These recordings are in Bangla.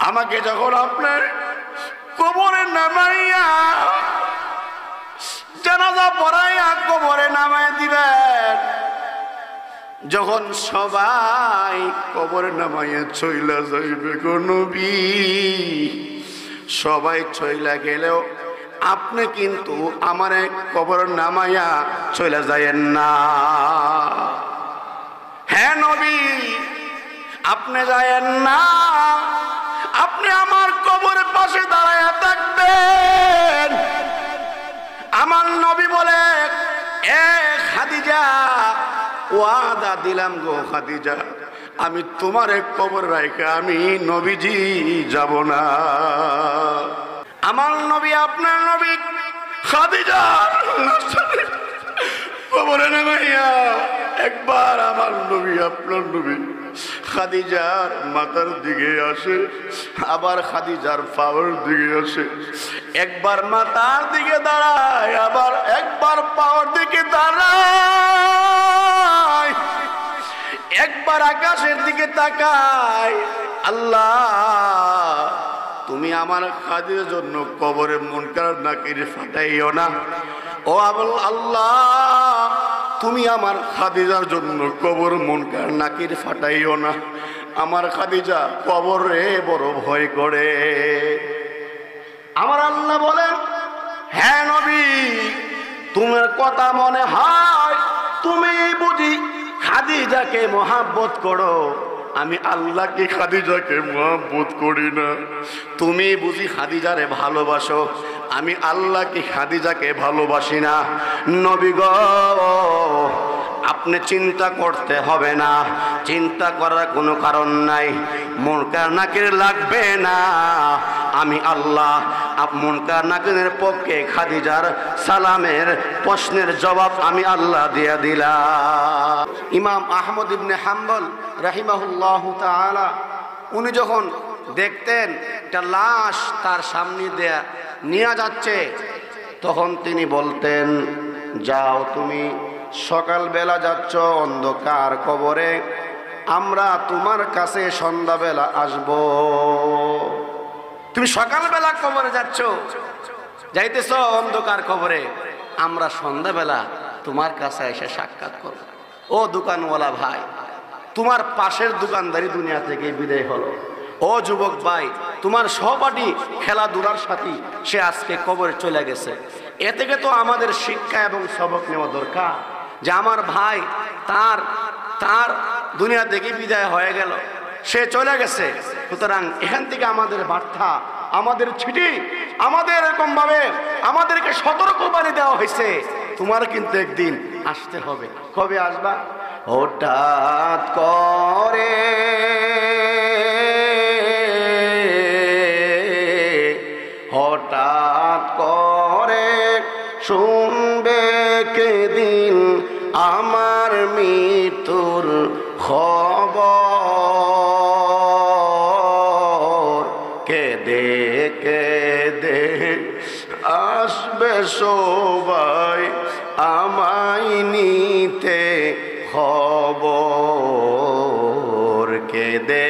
আমাকে যখন আপনার কবরে নামাইয়া জানাজা পড়াইয়া কবরে নামায় দিবেন, যখন সবাই কবরে নামাইয়া চইলা যাইবে গো নবী, সবাই চইলা গেলেও আপনি কিন্তু আমার কবর নামাইয়া চইলা যায়েন না। হ্যাঁ নবী, আপনি যায়েন না, আপনি আমার কবরের পাশে দাঁড়াইয়া থাকবেন। আমার নবী বলে, এ খাদিজা, ওয়াদা দিলাম গো খাদিজা, আমি তোমার এক কবর রাইখা আমি নবীজি যাব না। আমার নবী আপনার নবী খাদিজার কবরে নামাইয়া একবার আমার নবী আপনার নবী খাদিজার মাথার দিকে আসে, আবার খাদিজার পাওয়ার দিকে আসে, একবার মাথার দিকে দাঁড়ায়, আবার একবার পাওয়ার দিকে দাঁড়ায়, একবার আকাশের দিকে তাকায়। আল্লাহ, তুমি আমার খাদিজার জন্য কবরে মুনকার নাকির ফাটাইও না। ও আল্লাহ, তুমি আমার খাদিজার জন্য কবর মুনকার নাকির ফাটাইও না। আমার খাদিজা কবরে বড় ভয় করে। আমার আল্লাহ বলেন, হ্যাঁ নবী, তোমার কথা মনে হয় তুমি বুঝি খাদিজাকে মহাব্বত করো, আমি আল্লাহকে খাদিজাকে মহব্বত করি না। তুমি বুঝি খাদিজারে ভালোবাসো, আমি আল্লাহকে খাদিজাকে ভালোবাসি না। নবী গো, আপনি চিন্তা করতে হবে না, চিন্তা করার কোনো কারণ নাই, মুনকার নাকির লাগবে না। আমি আল্লাহ মুনকার নাকিরের পক্ষে খাদিজার সালামের প্রশ্নের জবাব আমি আল্লাহ দিয়ে দিলাম। ইমাম আহমদ ইবনে হাম্বল রাহিমাহুল্লাহ তাআলা, উনি যখন দেখতেন একটা লাশ তার সামনে দিয়ে নিয়ে যাচ্ছে, তখন তিনি বলতেন, যাও তুমি সকালবেলা যাচ্ছ অন্ধকার কবরে, আমরা তোমার কাছে সন্ধ্যাবেলা আসব। তুমি সকালবেলা কবরে যাচ্ছ, যাইতেছ অন্ধকার কবরে, আমরা সন্ধ্যাবেলা তোমার কাছে এসে সাক্ষাৎ করব। ও দোকানওয়ালা ভাই, তোমার পাশের দোকানদারি দুনিয়া থেকে বিদায় হলো। ও যুবক ভাই, তোমার সহপাঠী খেলাধুলার সাথী সে আজকে কবরে চলে গেছে। এ থেকে তো আমাদের শিক্ষা এবং সবক নেওয়া দরকার যে আমার ভাই তার দুনিয়া থেকে বিদায় হয়ে গেল, সে চলে গেছে। সুতরাং এখান থেকে আমাদের বার্তা, আমাদের চিঠি, আমাদের এরকম ভাবে আমাদেরকে সতর্কবাণী দেওয়া হয়েছে, তোমার কিন্তু একদিন আসতে হবে। কবে আসবা? হঠাৎ করে হঠাৎ করে শুনবে কেদিন আমার মৃত্যুর খবর, কেঁদে কেঁদে আসবে সবাই আমায় নিতে খবর, কেঁদে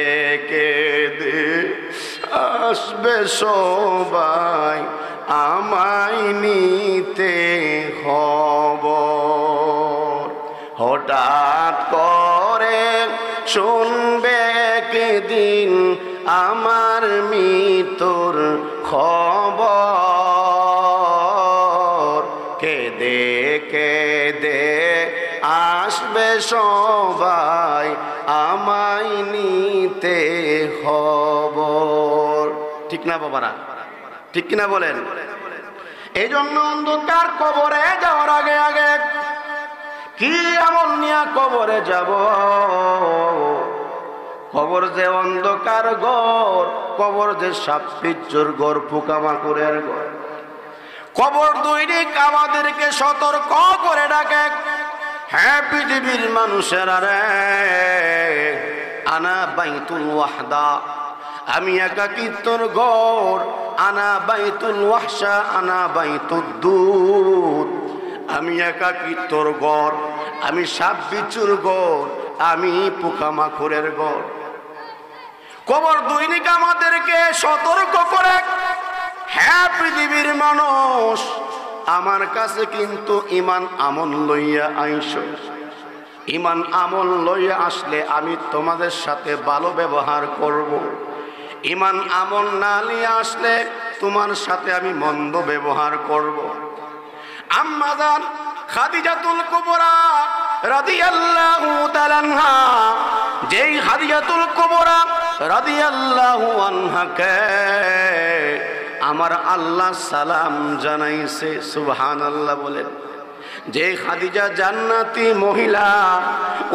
কেঁদে আসবে সবাই আমায় নিতে খবর। হঠাৎ করে শুনবে একদিন আমার মৃত্যুর খবর, কেঁদে কেঁদে আসবে সবাই আমায় নিতে খবর। ঠিক না বাবারা? ঠিক কিনা বলেন? এই জন্য অন্ধকার কবরে যাওয়ার আগে আগে কি আমল নিয়ে কবরে যাব? কবর যে অন্ধকার ঘর, কবর যে সাপ বিচ্ছুর ঘর, পোকামাকড়ের ঘর, কবর দুই দিক আমাদেরকে সতর্ক করে ডাকে। হ্যাঁ পৃথিবীর মানুষেরা রে, আনা বাইতুল ওয়াহদা, আমি একাকিত্বর ঘর, আনা বাইতুল ওয়াহশা, আনা বাইতুদ দুদ, আমি একাকিত্বর ঘর, আমি সাপ বিচ্ছুর ঘর, আমি পোকামাকড়ের ঘর। কবর দৈনিক আমাদেরকে সতর্ক করে, হ্যাঁ পৃথিবীর মানুষ, আমার কাছে কিন্তু ইমান আমল লইয়া আইস। ইমান আমল লইয়া আসলে আমি তোমাদের সাথে ভালো ব্যবহার করব। ইমান আমল না নিয়ে আসলে তোমার সাথে আমি মন্দ ব্যবহার করব। আম্মা জান খাদিজাতুল কুবরা রাদিয়াল্লাহু তাআলা আনহা, যেই খাদিজাতুল কুবরা রাদিয়াল্লাহু আনহাকে আমার আল্লাহ সালাম জানাইছে, সুবহানাল্লাহ বলেন। যে খাদিজা জান্নাতি মহিলা,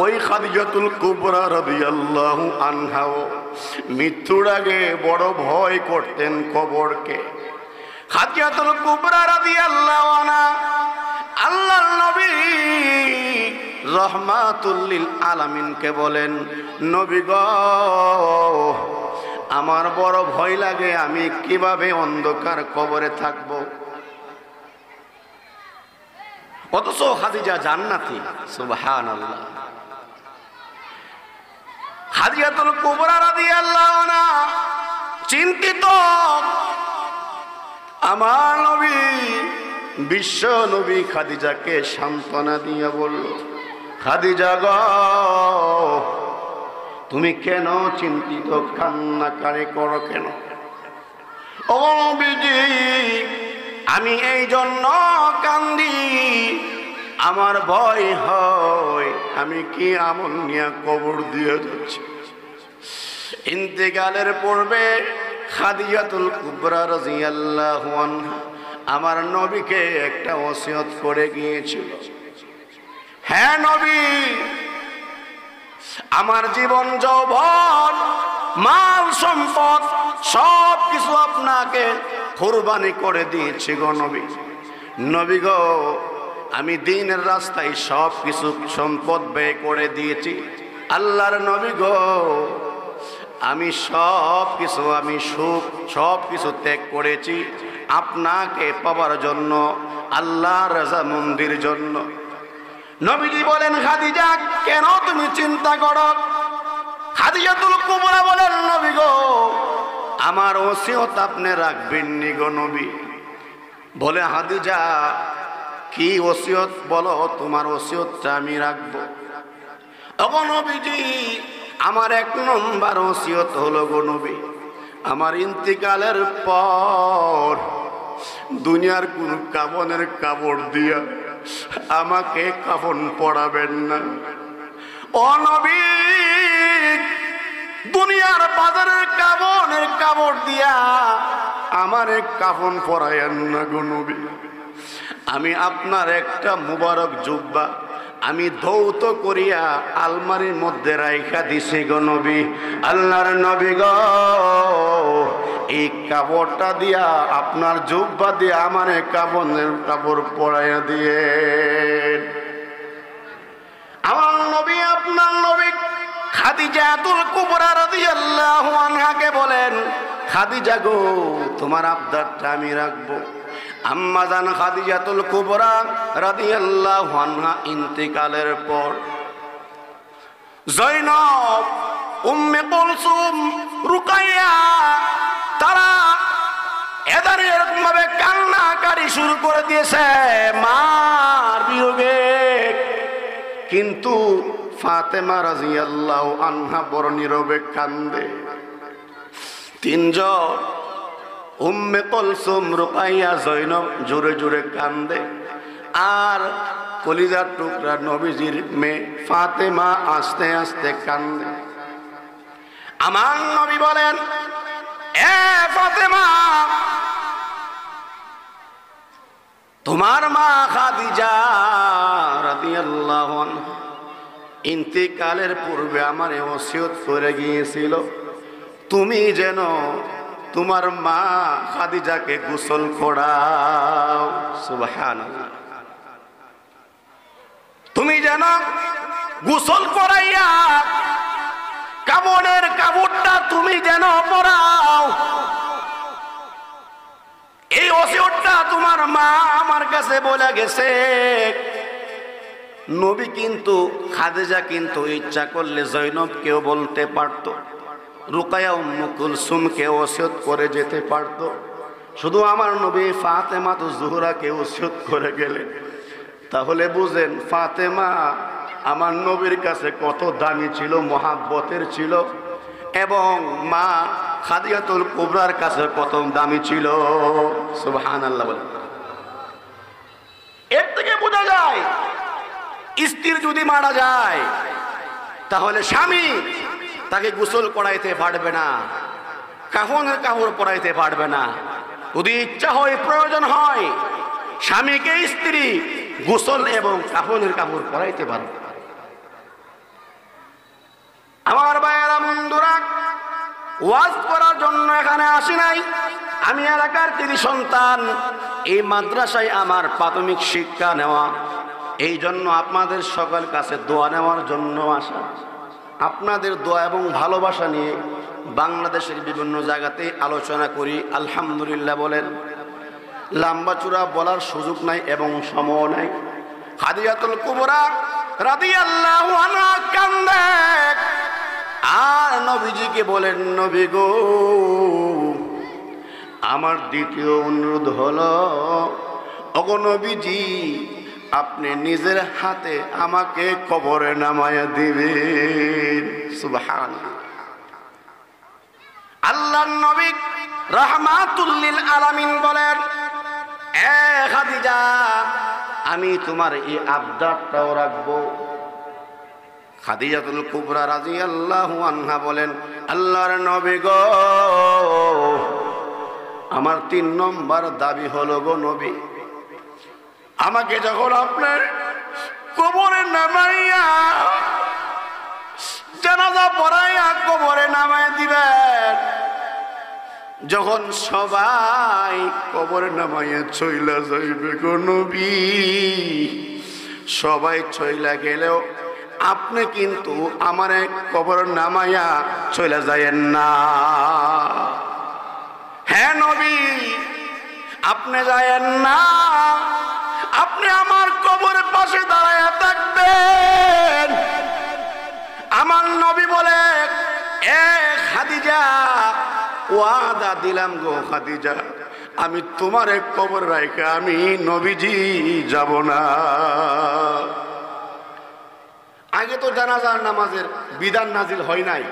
ওই খাদিজাতুল কুবরা রাদিয়াল্লাহু আনহাও মৃত্যুর আগে বড় ভয় করতেন কবরকে। খাদিজাতুল কুবরা রাদিয়াল্লাহু আনহা আল্লাহর নবী রহমাতুল লিল আলামিনকে বলেন, নবী গো, আমার বড় ভয় লাগে, আমি কিভাবে অন্ধকার কবরে থাকব। অথচ খাদিজা জান্নাতি, সুবহানাল্লাহ। খাদিজাতুল কুবরা রাদিয়াল্লাহু আনহা চিন্তিত। আমার নবী, বিশ্ব নবী খাদিজাকে সান্ত্বনা দিয়ে বলল, খাদিজা গো, তুমি কেন চিন্তিত, কান্নাকারি করো কেন? ও নবীজি, আমি এই জন্য কান্দি, আমার ভয় হয় আমি কি আমল নিয়ে কবর দিয়ে যাচ্ছি। ইন্তেকালের পূর্বে খাদিজাতুল কুবরা রাদিয়াল্লাহু আনহা আমার নবীকে একটা ওসিয়ত করে গিয়েছিল, হ্যাঁ নবী, আমার জীবন যৌবন মাল সম্পদ সব কিছু আপনাকে কুরবানি করে দিয়েছি গো নবী। নবী গো, আমি দ্বীনের রাস্তায় সব কিছু সম্পদ ব্যয় করে দিয়েছি। আল্লাহর নবী গো, আমি সব সুখ সব কিছু ত্যাগ করেছি আপনাকে পাওয়ার জন্য, আল্লাহর রাজামন্দির জন্য। নবীজি বলেন, খাদিজা কেন তুমি চিন্তা করো? খাদিজাতুল কুবরা বলেন, নবী গো, আমার ওসিয়ত আপনি রাখবেন নি গো নবী। বলে, খাদিজা কি ওসিয়ত বলো, তোমার ওসিয়তটা আমি রাখবো। ওগো নবীজি, আমার এক নম্বর ওসিয়ত হলো গো নবী, আমার ইন্তিকালের পর দুনিয়ার কোন কাফনের কাপড় দিয়া আমাকে কাফন পরাবেন না। ও নবী, দুনিয়ার বাজারের কাফনের কাপড় দিয়া আমার কাফন পরায়েন না গো নবী। আমি আপনার একটা মুবারক জুব্বা আমি ধৌত করিয়া আলমারির মধ্যে রাইখা দিছি গো নবী। আল্লাহর নবী গো, এই কাপড়টা দিয়া আপনার জুব্বা দিয়ে আমার কাফনের কাপড় পরাইয়া দিয়ে। আমার নবী, আপনার নবী খাদিজাতুল কুবরা রাদিয়াল্লাহু আনহাকে বলেন, খাদিজা গো, তোমার আবদারটা আমি রাখবো। আম্মা জান খাদিজাতুল কুবরা রাদিয়াল্লাহু আনহা ইন্তিকালের পর জয়নব, উম্মে কুলসুম, রুকাইয়া তারা এদারে এরকম ভাবে কান্নাকারি শুরু করে দিয়েছে মার বিয়োগে। কিন্তু ফাতেমা রাদিয়াল্লাহু আনহা বড় নীরবে কান্দে। তিনজন, উম্মে কুলসুম, রুকাইয়া, জয়নব জোরে জোরে কান্দে। আর কলিজার টুকরা নবীজির মেয়ে ফাতেমা আস্তে আস্তে কান্দে। আমার নবী বলেন, এ ফাতেমা, তোমার মা খাদিজা রাদিয়াল্লাহু আনহা ইন্তিকালের পূর্বে আমার ওসিয়ত করে গিয়েছিল, তুমি যেন তোমার মা খাদিজাকে গোসল করাও। সুবহানাল্লাহ। তুমি যেন গোসল করাইয়া কাফনের কাপড়টা তুমি যেন পরাও। এই ওসিয়তটা তোমার মা আমার কাছে বলে গেছে। নবী কিন্তু খাদিজা কিন্তু ইচ্ছা করলে জয়নবকেও বলতে পারত, রুকায়া উম্মু কুলসুমকে ওসিয়ত করে যেতে পারতো, শুধু আমার নবী ফাতেমা তো জোহরাকে ওসিয়ত করে গেলেন। তাহলে বুঝেন ফাতেমা আমার নবীর কাছে কত দামি ছিল, মহাব্বতের ছিল, এবং মা খাদিজাতুল কুবরার কাছে কত দামি ছিল। সুবহানাল্লাহ বলেন। এর থেকে বোঝা যায় স্ত্রী যদি মারা যায় তাহলে স্বামী তাকে গোসল করাইতে পারবে না, কাফনের কাপড় পরাইতে পারবে না। যদি ইচ্ছা হয়, প্রয়োজন হয়, স্বামীকে স্ত্রী গোসল এবং কাফনের কাপড় পরাইতে পারবে। আমার ভাইয়েরা বন্ধুরা, ওয়াজ করার জন্য এখানে আসি নাই। আমি এলাকার কৃতি সন্তান, এই মাদ্রাসায় আমার প্রাথমিক শিক্ষা নেওয়া, এই জন্য আপনাদের সকল কাছে দোয়া নেওয়ার জন্য আসা। আপনাদের দোয়া এবং ভালোবাসা নিয়ে বাংলাদেশের বিভিন্ন জায়গাতে আলোচনা করি। আলহামদুলিল্লাহ বলেন। লম্বা চূড়া বলার সুযোগ নাই এবং সময় নাই। খাদিজাতুল কুবরা রাদিয়াল্লাহু আনহা কান্দে আর নবীজিকে বলেন, নবী গো, আমার দ্বিতীয় অনুরোধ হলো, ওগো নবীজি, আপনি নিজের হাতে আমাকে কবরে নামায়া দিবেন। সুবহানাল্লাহ। আল্লাহর নবী রাহমাতুল লিল আলামিন বলেন, এ খাদিজা, আমি তোমার এই আবদারটাও রাখবো। খাদিজাতুল কুবরা রাদিয়াল্লাহু আনহা বলেন, আল্লাহর নবী গো, আমার 3 নম্বর দাবি হলো গো নবী, আমাকে যখন আপনার কবরে নামাইয়া, জানাজা পড়াইয়া কবরে নামাইয়া দিবেন, যখন সবাই কবরে নামাইয়া চইলা যাইবে গো নবী, সবাই চইলা গেলেও আপনি কিন্তু আমার কবর নামাইয়া চইলা যায়েন না। হ্যাঁ নবী, আপনি যায়েন না, আপনি আমার কবরের পাশে দাঁড়ায়া থাকবেন। আমার নবী বলে, এ খাদিজা, ওয়াদা দিলাম গো খাদিজা, আমি তোমার কবর রাইখা আমি নবীজি যাব না। আগে তো জানাজার নামাজের বিধান নাজিল হয় নাই।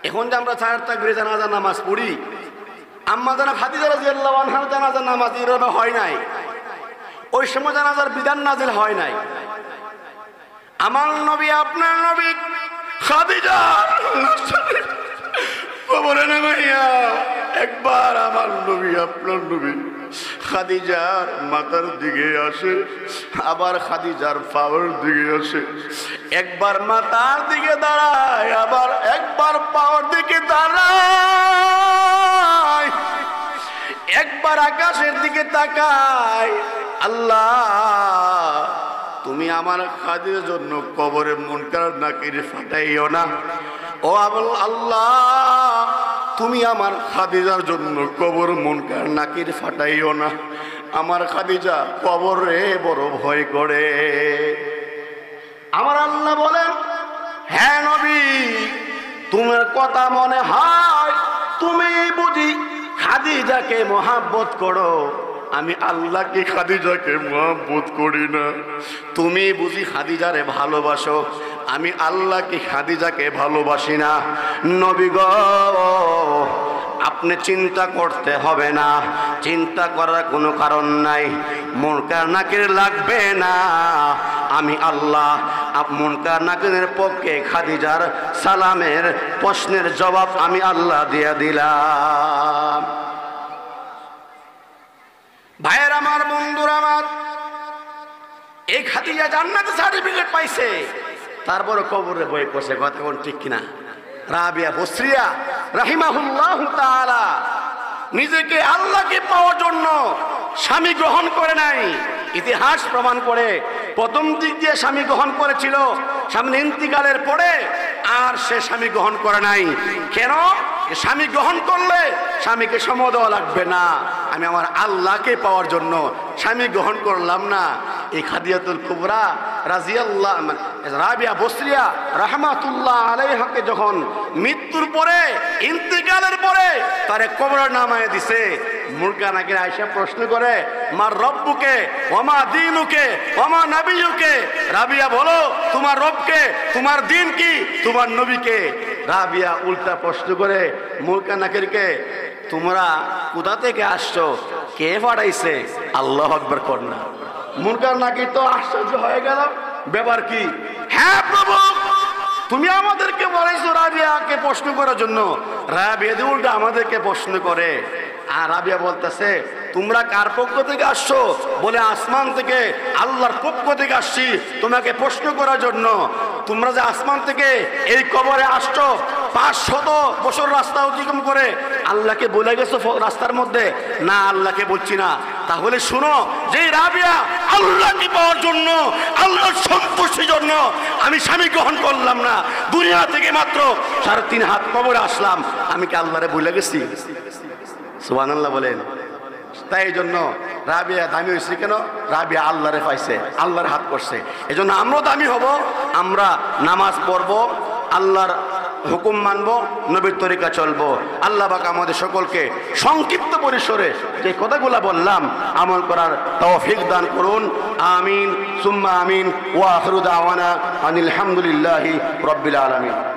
এখন যে আমরা 4 তাকবীরে জানাজার নামাজ পড়ি, আম্মা জানা খাদিজা রাদিয়াল্লাহু আনহার জানাজার নামাজ এভাবে হয় নাই। ওই সময় জানাজার বিধান নাজিল হয় নাই। আমার নবী, আপনার নবী খাদিজা কবরে নামাইয়া একবার আমার নবী, আপনার নবী খাদিজার মাথার দিকে আসে, আবার খাদিজার পাওয়ার দিকে আসে, একবার মাথার দিকে দাঁড়ায়, আবার একবার পাওয়ার দিকে দাঁড়ায়, একবার আকাশের দিকে তাকায়। আল্লাহ, তুমি আমার খাদিজার জন্য কবরে মুনকার নাকির ফাটাইও না। ও আল্লাহ, তুমি আমার খাদিজার জন্য কবর মুনকার নাকির ফাটাইও না। আমার খাদিজা কবরে বড় ভয় করে। আমার আল্লাহ বলেন, হ্যাঁ নবী, তোমার কথা মনে হয় তুমি বুঝি খাদিজাকে মহাব্বত করো, আমি আল্লাহকে খাদিজাকে মহব্বত করি না। তুমি বুঝি খাদিজারে ভালোবাসো, আমি আল্লাহকে খাদিজাকে ভালোবাসি না। নবী গো, আপনি চিন্তা করতে হবে না, চিন্তা করার কোনো কারণ নাই, মুনকার নাকির লাগবে না। আমি আল্লাহ মুনকার নাকিরের পক্ষে খাদিজার সালামের প্রশ্নের জবাব আমি আল্লাহ দিয়ে দিলাম। ভাইয়ের আমার, বন্ধুর আমার, এই খাদিজা জান্নাতে সার্টিফিকেট পাইছে, তারপরে কবরে বই পড়ছে। কথা কোন ঠিক কিনা? রাবিয়া বসরিয়া রাহিমাহুল্লাহু তাআলা নিজেকে আল্লাহকে পাওয়ার জন্য স্বামী গ্রহণ করে নাই। ইতিহাস প্রমাণ করে প্রথম দিক দিয়ে স্বামী গ্রহণ করেছিল, স্বামীর ইন্তিকালের পরে আর সে স্বামী গ্রহণ করে নাই। কেন? স্বামী গ্রহণ করলে স্বামীকে সময় দেওয়া লাগবে না, আমি আমার আল্লাহকে পাওয়ার জন্য স্বামী গ্রহণ করলাম না। এই খাদিজাতুল কুবরা রাদিয়াল্লাহু রাবিয়া বসরিয়া রাহমাতুল্লাহ আলাইহাকে যখন মৃত্যুর পরে ইন্তেকালের পরে তারে কবরে নামায় দিছে, মুরগা নাকি আয়েশা প্রশ্ন করে মার রব্বুকে ওমা দীনুকে ওমা নবিয়ুকে, রাবিয়া বলো তোমার রবকে, তোমার দিন কি, তোমার নবীকে। রাবিয়া উল্টা প্রশ্ন করে মুরগা নাকিরকে তোমরা কোথা থেকে আসছো, কে পাঠাইছে, আল্লাহু আকবার কর না। মুরগা নাকির তো আশ্চর্য হয়ে গেল, ব্যাপার কি? হ্যাঁ প্রভু, তুমি আমাদেরকে বলেছো রাবিয়াকে প্রশ্ন করার জন্য, রাবিয়া উল্টা আমাদেরকে প্রশ্ন করে। আর রাবিয়া বলতেছে তোমরা কার পক্ষ থেকে আসছো? বলে আসমান থেকে, আল্লাহর পক্ষ থেকে আসছি তোমাকে প্রশ্ন করার জন্য। তোমরা যে আসমান থেকে এই কবরে আসছো 500 বছর রাস্তা অতিক্রম করে আল্লাহকে বলে গেছো রাস্তার মধ্যে? না, আল্লাহকে বলছি না। তাহলে শুনো, যে রাবিয়া আল্লাহকে পাওয়ার জন্য, আল্লাহর সন্তুষ্টির জন্য আমি স্বামী গ্রহণ করলাম না, দুনিয়া থেকে মাত্র 3.5 হাত কবরে আসলাম, আমি কি আল্লাহরে বলে গেছি? সুবহানাল্লাহ বলেন। তাই এই জন্য রাবিয়া দামি হয়েছে কেন? রাবিয়া আল্লাহরে পাইছে, আল্লাহর হাত করছে। এই জন্য আমরাও দামি হব, আমরা নামাজ পড়বো, আল্লাহর হুকুম মানবো, নবীর তরিকা চলবো। আল্লাহ পাক আমাদের সকলকে সংক্ষিপ্ত পরিসরে যে কথাগুলো বললাম আমল করার তৌফিক দান করুন। আমিন সুম্মা আমিন। ওয়া আখিরু দাওয়ানা আনিল হামদুলিল্লাহি রাব্বিল আলামিন।